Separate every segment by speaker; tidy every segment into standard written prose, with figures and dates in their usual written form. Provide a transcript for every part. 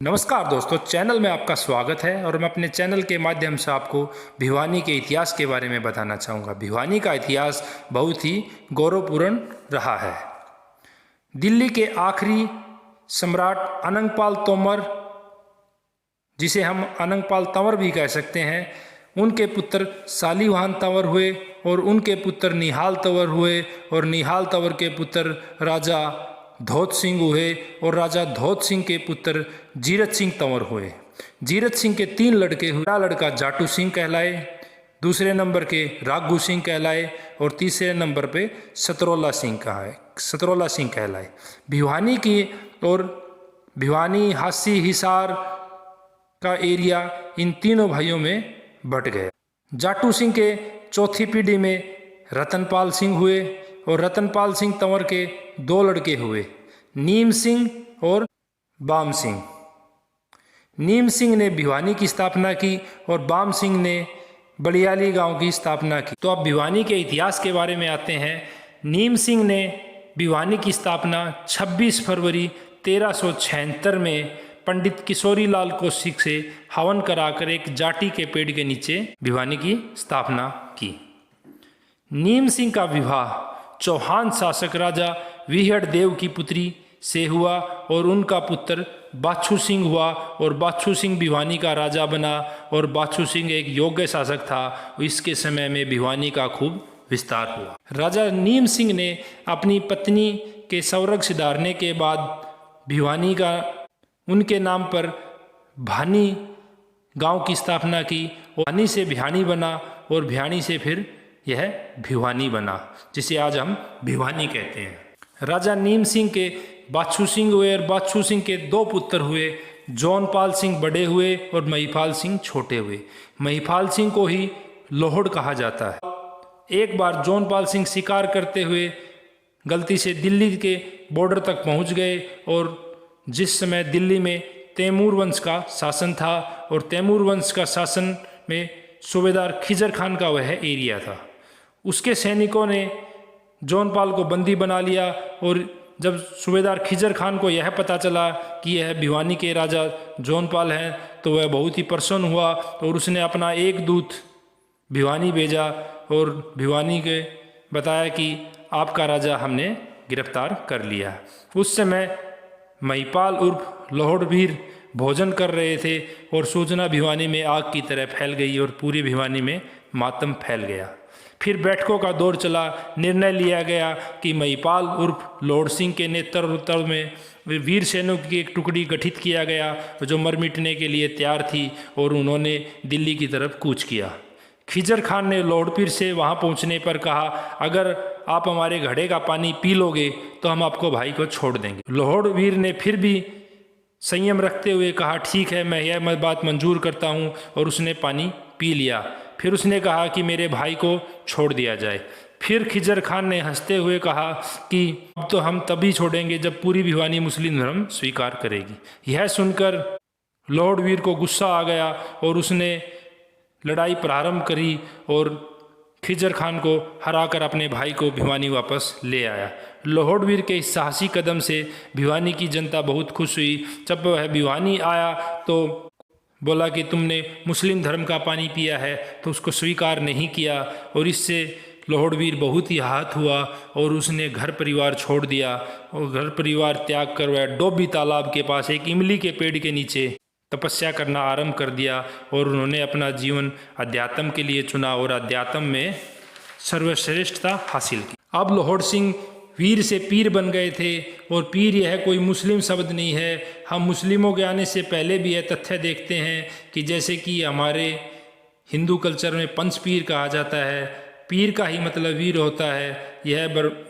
Speaker 1: नमस्कार दोस्तों, चैनल में आपका स्वागत है और मैं अपने चैनल के माध्यम से आपको भिवानी के इतिहास के बारे में बताना चाहूँगा। भिवानी का इतिहास बहुत ही गौरवपूर्ण रहा है। दिल्ली के आखिरी सम्राट अनंगपाल तोमर, जिसे हम अनंगपाल तंवर भी कह सकते हैं, उनके पुत्र शालिवाहन तंवर हुए और उनके पुत्र निहाल तंवर हुए और निहाल तंवर के पुत्र राजा धोत सिंह हुए और राजा धोत सिंह के पुत्र जीरत सिंह तंवर हुए। जीरत सिंह के 3 लड़के हुए। पहला लड़का जाटू सिंह कहलाए, दूसरे नंबर के राघू सिंह कहलाए और तीसरे नंबर पे सतरोला सिंह कहलाए। भिवानी की और भिवानी, हासी, हिसार का एरिया इन तीनों भाइयों में बट गया। जाटू सिंह के चौथी पीढ़ी में रतनपाल सिंह हुए और रतनपाल सिंह तंवर के 2 लड़के हुए, नीम सिंह और बाम सिंह। नीम सिंह ने भिवानी की स्थापना की और बाम सिंह ने बलियाली गांव की स्थापना की। तो अब भिवानी के इतिहास के बारे में आते हैं। नीम सिंह ने भिवानी की स्थापना 26 फरवरी 1376 में पंडित किशोरी लाल कौशिक से हवन कराकर एक जाटी के पेड़ के नीचे भिवानी की स्थापना की। नीम सिंह का विवाह चौहान शासक राजा विहड़ देव की पुत्री से हुआ और उनका पुत्र बाछू सिंह हुआ और बाछू सिंह भिवानी का राजा बना और बाछू सिंह एक योग्य शासक था। इसके समय में भिवानी का खूब विस्तार हुआ। राजा नीम सिंह ने अपनी पत्नी के स्वर्ग सिधारने के बाद भिवानी का उनके नाम पर भानी गांव की स्थापना की और भानी से भिवानी बना और भिवानी से फिर यह भिवानी बना, जिसे आज हम भिवानी कहते हैं। राजा नीम सिंह के बाछू सिंह हुए और बाछू सिंह के 2 पुत्र हुए। जौनपाल सिंह बड़े हुए और महिपाल सिंह छोटे हुए। महिपाल सिंह को ही लोहड़ कहा जाता है। एक बार जौनपाल सिंह शिकार करते हुए गलती से दिल्ली के बॉर्डर तक पहुंच गए और जिस समय दिल्ली में तैमूर वंश का शासन था और तैमूर वंश का शासन में सूबेदार खिजर खान का वह एरिया था, उसके सैनिकों ने जौनपाल को बंदी बना लिया। और जब सूबेदार खिजर खान को यह पता चला कि यह भिवानी के राजा जौनपाल हैं, तो वह बहुत ही प्रसन्न हुआ और उसने अपना एक दूत भिवानी भेजा और भिवानी के बताया कि आपका राजा हमने गिरफ्तार कर लिया। उस समय महिपाल उर्फ लोहड़वीर भोजन कर रहे थे और सूचना भिवानी में आग की तरह फैल गई और पूरी भिवानी में मातम फैल गया। फिर बैठकों का दौर चला। निर्णय लिया गया कि महिपाल उर्फ लोहड़ सिंह के नेतृत्व में वीर सैनिकों की एक टुकड़ी गठित किया गया जो मर मिटने के लिए तैयार थी और उन्होंने दिल्ली की तरफ कूच किया। खिजर खान ने लोहड़पीर से वहां पहुंचने पर कहा, अगर आप हमारे घड़े का पानी पी लोगे तो हम आपको भाई को छोड़ देंगे। लोहड़वीर ने फिर भी संयम रखते हुए कहा, ठीक है, मैं यह बात मंजूर करता हूं, और उसने पानी पी लिया। फिर उसने कहा कि मेरे भाई को छोड़ दिया जाए। फिर खिजर खान ने हंसते हुए कहा कि अब तो हम तभी छोड़ेंगे जब पूरी भिवानी मुस्लिम धर्म स्वीकार करेगी। यह सुनकर लोहड़वीर को गुस्सा आ गया और उसने लड़ाई प्रारंभ करी और खिजर खान को हराकर अपने भाई को भिवानी वापस ले आया। लोहड़वीर के इस साहसी कदम से भिवानी की जनता बहुत खुश हुई। जब वह भिवानी आया तो बोला कि तुमने मुस्लिम धर्म का पानी पिया है, तो उसको स्वीकार नहीं किया और इससे लोहड़वीर बहुत ही आहत हुआ और उसने घर परिवार छोड़ दिया और घर परिवार त्याग कर वह डोबी तालाब के पास एक इमली के पेड़ के नीचे तपस्या करना आरंभ कर दिया और उन्होंने अपना जीवन अध्यात्म के लिए चुना और अध्यात्म में सर्वश्रेष्ठता हासिल की। अब लोहड़ सिंह वीर से पीर बन गए थे और पीर यह कोई मुस्लिम शब्द नहीं है। हम मुस्लिमों के आने से पहले भी यह तथ्य देखते हैं कि जैसे कि हमारे हिंदू कल्चर में पंच पीर कहा जाता है, पीर का ही मतलब वीर होता है। यह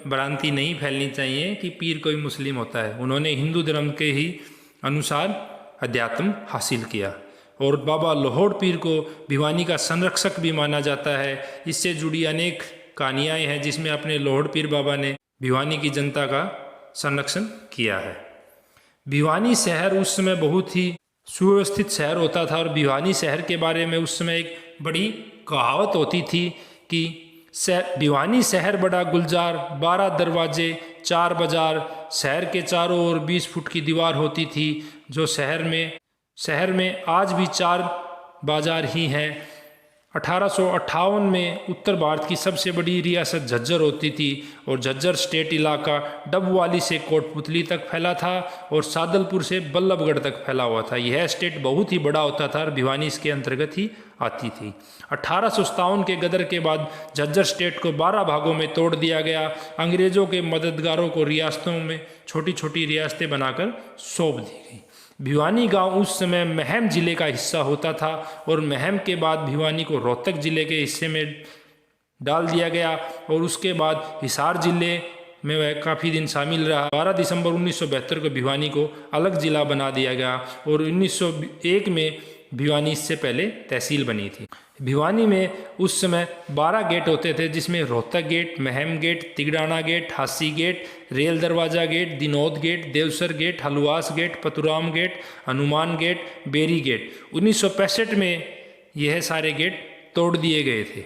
Speaker 1: भ्रांति नहीं फैलनी चाहिए कि पीर कोई मुस्लिम होता है। उन्होंने हिंदू धर्म के ही अनुसार अध्यात्म हासिल किया और बाबा लोहड़ पीर को भिवानी का संरक्षक भी माना जाता है। इससे जुड़ी अनेक कहानियाँ हैं जिसमें अपने लोहड़ पीर बाबा ने भिवानी की जनता का संरक्षण किया है। भिवानी शहर उस समय बहुत ही सुव्यवस्थित शहर होता था और भिवानी शहर के बारे में उस समय एक बड़ी कहावत होती थी कि भिवानी शहर बड़ा गुलजार, 12 दरवाजे, 4 बाजार, शहर के चारों ओर 20 फुट की दीवार होती थी जो शहर में आज भी 4 बाज़ार ही हैं। 1858 में उत्तर भारत की सबसे बड़ी रियासत झज्जर होती थी और झज्जर स्टेट इलाका डबवाली से कोटपुतली तक फैला था और सादलपुर से बल्लभगढ़ तक फैला हुआ था। यह स्टेट बहुत ही बड़ा होता था और भिवानी इसके अंतर्गत ही आती थी। 1857 के गदर के बाद झज्जर स्टेट को 12 भागों में तोड़ दिया गया। अंग्रेज़ों के मददगारों को रियासतों में छोटी छोटी रियासतें बनाकर सौंप दी गई। भिवानी गांव उस समय महम ज़िले का हिस्सा होता था और महम के बाद भिवानी को रोहतक ज़िले के हिस्से में डाल दिया गया और उसके बाद हिसार ज़िले में वह काफ़ी दिन शामिल रहा। 12 दिसंबर 1972 को भिवानी को अलग ज़िला बना दिया गया और 1901 में भिवानी इससे पहले तहसील बनी थी। भिवानी में उस समय 12 गेट होते थे, जिसमें Rohtak gate, Meham gate, Tigrana gate, Hasi gate, rail दरवाज़ा gate, Dinod gate, Devsar gate, Halwas gate, Paturam gate, Hanuman gate, Beri gate. 1965 में यह सारे गेट तोड़ दिए गए थे।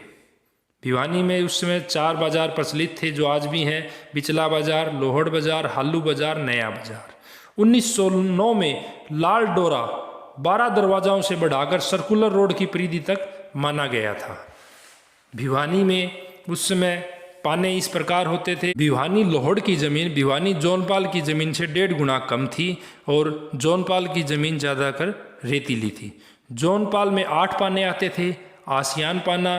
Speaker 1: भिवानी में उस समय 4 बाज़ार प्रचलित थे जो आज भी हैं, बिचला बाज़ार, लोहड़ बाज़ार, हालू बाज़ार, नया बाज़ार। 1909 में लाल डोरा 12 दरवाज़ाओं से बढ़ाकर सर्कुलर रोड की परिधि तक माना गया था। भिवानी में उस समय पाने इस प्रकार होते थे। भिवानी लोहड़ की ज़मीन भिवानी जोनपाल की ज़मीन से 1.5 गुना कम थी और जोनपाल की ज़मीन ज़्यादा कर रेतीली थी। जोनपाल में 8 पाने आते थे, आसियान पाना,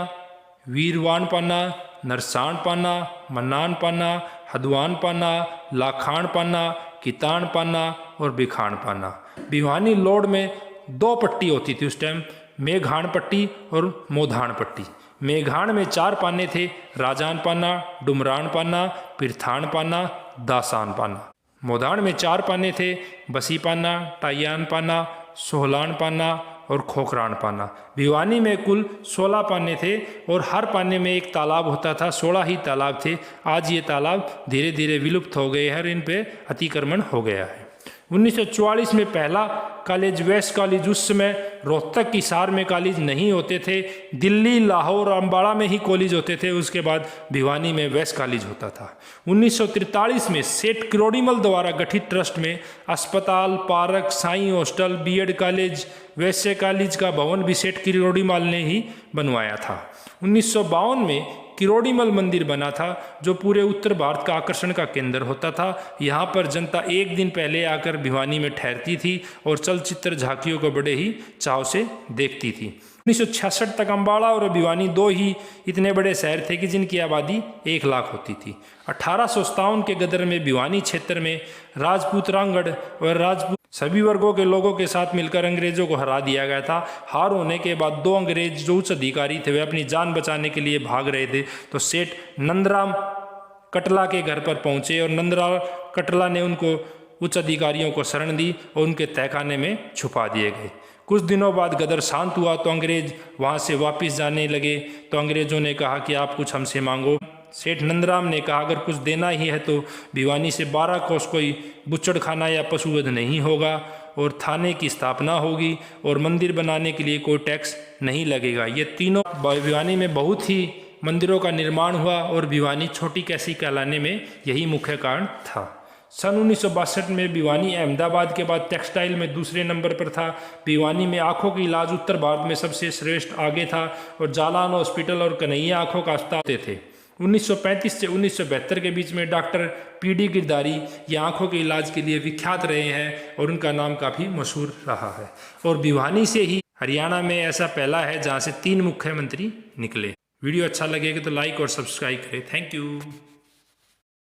Speaker 1: वीरवान पाना, नरसान पाना, मन्नान पाना, हदवान पाना, लाखान पाना, कितान पाना और बिखान पाना। भिवानी लोड में 2 पट्टी होती थी उस टाइम, मेघाण पट्टी और मोधाण पट्टी। मेघाण में 4 पाने थे, राजान पाना, डुमरान पाना, पिरथान पाना, दासान पाना। मोधाण में 4 पाने थे, बसी पाना, टाइयान पाना, सोहलान पाना और खोखरान पाना। भिवानी में कुल 16 पाने थे और हर पाने में एक तालाब होता था। 16 ही तालाब थे। आज ये तालाब धीरे धीरे विलुप्त हो गए हैं और इन पे अतिक्रमण हो गया है। 1944 में पहला कॉलेज वेस्ट कॉलेज, उस समय रोहतक की सार में कॉलेज नहीं होते थे, दिल्ली, लाहौर, अम्बाड़ा में ही कॉलेज होते थे। उसके बाद भिवानी में वेस्ट कॉलेज होता था। 1943 में सेठ किरोड़ीमल द्वारा गठित ट्रस्ट में अस्पताल, park, Sai hostel, BEd college, Vaishya college का भवन भी सेठ किरोड़ीमल ने ही बनवाया था। 1952 में किरोड़ीमल मंदिर बना था जो पूरे उत्तर भारत का आकर्षण का केंद्र होता था। यहाँ पर जनता एक दिन पहले आकर भिवानी में ठहरती थी और चलचित्र झांकियों को बड़े ही चाव से देखती थी। 1966 तक अम्बाड़ा और भिवानी 2 ही इतने बड़े शहर थे कि जिनकी आबादी 1 लाख होती थी। 1857 के गदर में भिवानी क्षेत्र में राजपूत, रांगड़ और राजपूत सभी वर्गों के लोगों के साथ मिलकर अंग्रेजों को हरा दिया गया था। हार होने के बाद 2 अंग्रेज जो उच्च अधिकारी थे वे अपनी जान बचाने के लिए भाग रहे थे, तो सेठ नंदराम कटला के घर पर पहुंचे और नंदराम कटला ने उनको उच्च अधिकारियों को शरण दी और उनके तहखाने में छुपा दिए गए। कुछ दिनों बाद गदर शांत हुआ तो अंग्रेज वहां से वापस जाने लगे, तो अंग्रेजों ने कहा कि आप कुछ हमसे मांगो। सेठ नंदराम ने कहा अगर कुछ देना ही है तो भिवानी से 12 कोस कोई बुच्चड़खाना या पशुवध नहीं होगा और थाने की स्थापना होगी और मंदिर बनाने के लिए कोई टैक्स नहीं लगेगा। ये तीनों भिवानी में बहुत ही मंदिरों का निर्माण हुआ और भिवानी छोटी कैसी कहलाने में यही मुख्य कारण था। सन 1962 में भिवानी अहमदाबाद के बाद टेक्सटाइल में दूसरे नंबर पर था। भिवानी में आँखों का इलाज उत्तर भारत में सबसे श्रेष्ठ आगे था और जालान हॉस्पिटल और कन्हैया आँखों का अस्पताल थे। 1935 से 1972 के बीच में डॉक्टर पीडी गिरधारी ये आँखों के इलाज के लिए विख्यात रहे हैं और उनका नाम काफ़ी मशहूर रहा है। और भिवानी से ही हरियाणा में ऐसा पहला है जहाँ से 3 मुख्यमंत्री निकले। वीडियो अच्छा लगेगा तो लाइक और सब्सक्राइब करें। Thank you.